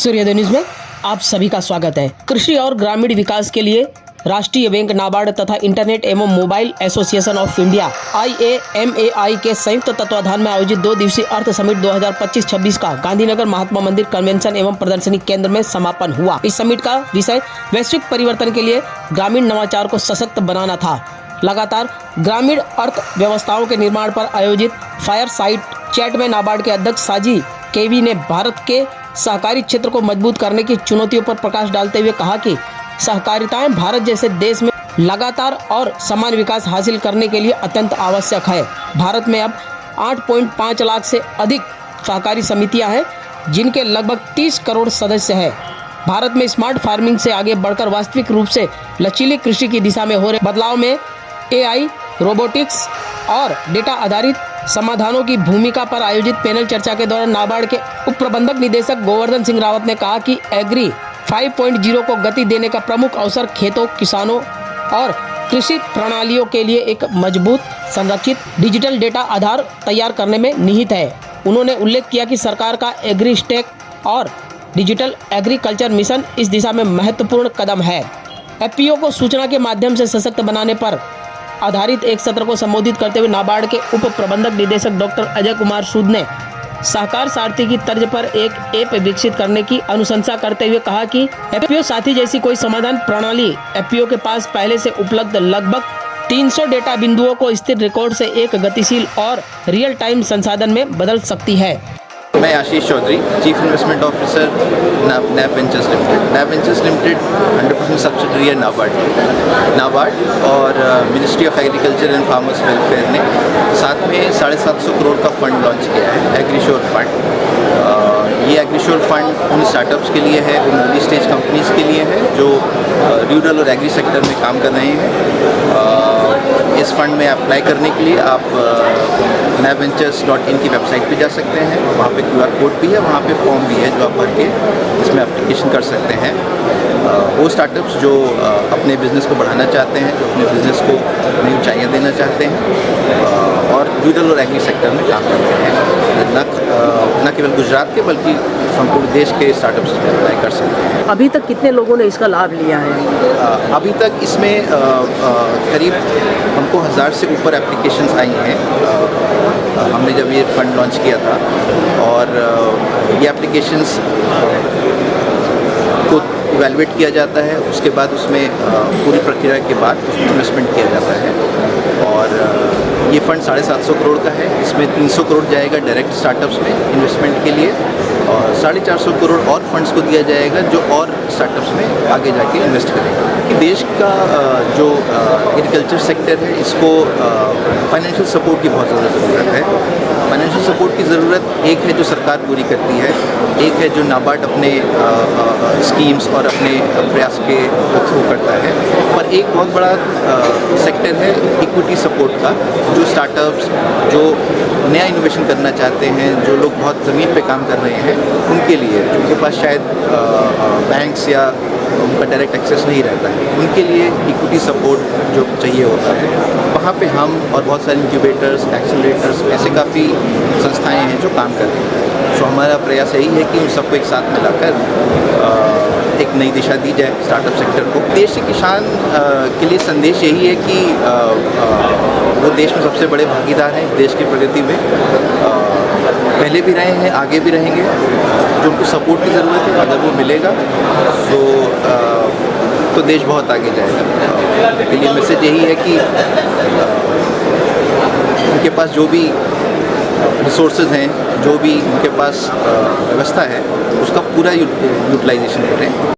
सूर्योदय न्यूज में आप सभी का स्वागत है। कृषि और ग्रामीण विकास के लिए राष्ट्रीय बैंक, नाबार्ड तथा इंटरनेट एवं mobile association of India IAMAI के संयुक्त तत्वाधान में आयोजित 2 दिवसीय अर्थ समिट 2025-26 का गांधीनगर महात्मा मंदिर कन्वेंशन एवं प्रदर्शनी केंद्र में समापन हुआ। इस समिट का विषय वैश्विक परिवर्तन के लिए ग्रामीण नवाचार को सशक्त बनाना था। लगातार ग्रामीण अर्थव्यवस्थाओं के निर्माण पर आयोजित फायर साइट चैट में नाबार्ड के अध्यक्ष साजी केवी ने भारत के सहकारी क्षेत्र को मजबूत करने की चुनौतियों पर प्रकाश डालते हुए कहा कि सहकारिताएं भारत जैसे देश में लगातार और समान विकास हासिल करने के लिए अत्यंत आवश्यक है। भारत में अब 8.5 लाख से अधिक सहकारी समितियां हैं, जिनके लगभग 30 करोड़ सदस्य हैं। भारत में स्मार्ट फार्मिंग से आगे बढ़कर वास्तविक रूप से लचीली कृषि की दिशा में हो रहे बदलाव में AI, रोबोटिक्स और डेटा आधारित समाधानों की भूमिका पर आयोजित पैनल चर्चा के दौरान नाबार्ड के उप प्रबंधक निदेशक गोवर्धन सिंह रावत ने कहा कि एग्री 5.0 को गति देने का प्रमुख अवसर खेतों, किसानों और कृषि प्रणालियों के लिए एक मजबूत, संरक्षित डिजिटल डेटा आधार तैयार करने में निहित है। उन्होंने उल्लेख किया कि सरकार का एग्री स्टेक और डिजिटल एग्रीकल्चर मिशन इस दिशा में महत्वपूर्ण कदम है। FPO को सूचना के माध्यम से सशक्त बनाने पर आधारित एक सत्र को संबोधित करते हुए नाबार्ड के उप प्रबंधक निदेशक डॉक्टर अजय कुमार सूद ने सहकार सारथी की तर्ज पर एक ऐप विकसित करने की अनुशंसा करते हुए कहा कि FPO साथी जैसी कोई समाधान प्रणाली FPO के पास पहले से उपलब्ध लगभग 300 डेटा बिंदुओं को स्थिर रिकॉर्ड से एक गतिशील और रियल टाइम संसाधन में बदल सकती है। मैं Ashish Chaudhary, chief investment officer नैब वेंचर्स लिमिटेड। नैब वेंचर्स लिमिटेड 100% सब्सिडरी है नाबार्ड और ministry of agriculture and farmers welfare ने साथ में 750 करोड़ का फंड लॉन्च किया है, एग्रीश्योर फंड। ये एग्रीश्योर फंड उन स्टार्टअप्स के लिए है, उन अर्ली स्टेज कंपनीज के लिए है जो रूरल और एग्री सेक्टर में काम कर रहे हैं। इस फंड में अप्लाई करने के लिए आप navventures.in की वेबसाइट पे जा सकते हैं। वहाँ पे QR कोड भी है, वहाँ पे फॉर्म भी है जो आप भर के इसमें एप्लीकेशन कर सकते हैं। वो स्टार्टअप्स जो अपने बिज़नेस को बढ़ाना चाहते हैं, जो अपने बिज़नेस को नई ऊंचाइयाँ देना चाहते हैं और रूरल और एग्री सेक्टर में काम करते हैं, न केवल गुजरात के बल्कि संपूर्ण देश के स्टार्टअप्स इसमें अप्लाई कर सकते हैं। अभी तक कितने लोगों ने इसका लाभ लिया है? अभी तक इसमें करीब हमको 1000 से ऊपर एप्लीकेशंस आई हैं। हमने जब ये फंड लॉन्च किया था और ये एप्लीकेशंस को इवैल्यूएट किया जाता है, उसके बाद उसमें पूरी प्रक्रिया के बाद उसमें इन्वेस्टमेंट किया जाता है और ये फंड 750 करोड़ का है। इसमें 300 करोड़ जाएगा डायरेक्ट स्टार्टअप्स में इन्वेस्टमेंट के लिए और 450 करोड़ और फंड्स को दिया जाएगा जो और स्टार्टअप्स में आगे जाके इन्वेस्ट करेंगे। कि देश का जो एग्रीकल्चर सेक्टर है, इसको फाइनेंशियल सपोर्ट की बहुत ज़्यादा ज़रूरत है। फाइनेंशियल सपोर्ट की ज़रूरत एक है जो सरकार पूरी करती है, एक है जो नाबार्ड अपने स्कीम्स और अपने प्रयास के थ्रू करता है, पर एक बहुत बड़ा सेक्टर है इक्विटी सपोर्ट का, जो स्टार्टअप्स जो नया इनोवेशन करना चाहते हैं, जो लोग बहुत ज़मीन पे काम कर रहे हैं, उनके लिए जिनके पास शायद बैंक्स या उनका डायरेक्ट एक्सेस नहीं रहता है, उनके लिए इक्विटी सपोर्ट जो चाहिए होता है, वहाँ पे हम और बहुत सारे इंक्यूबेटर्स, एक्सीलरेटर्स, ऐसे काफ़ी संस्थाएं हैं जो काम कर रही हैं। तो हमारा प्रयास यही है कि उन सबको एक साथ मिलाकर एक नई दिशा दी जाए स्टार्टअप सेक्टर को। देश के किसान के लिए संदेश यही है कि वो देश में सबसे बड़े भागीदार हैं देश की प्रगति में, पहले भी रहे हैं, आगे भी रहेंगे। जो उनको सपोर्ट की ज़रूरत है, अगर वो मिलेगा तो देश बहुत आगे जाएगा। के लिए मैसेज यही है कि उनके पास जो भी रिसोर्सेज हैं, जो भी उनके पास व्यवस्था है, उसका पूरा यूटिलाइजेशन करें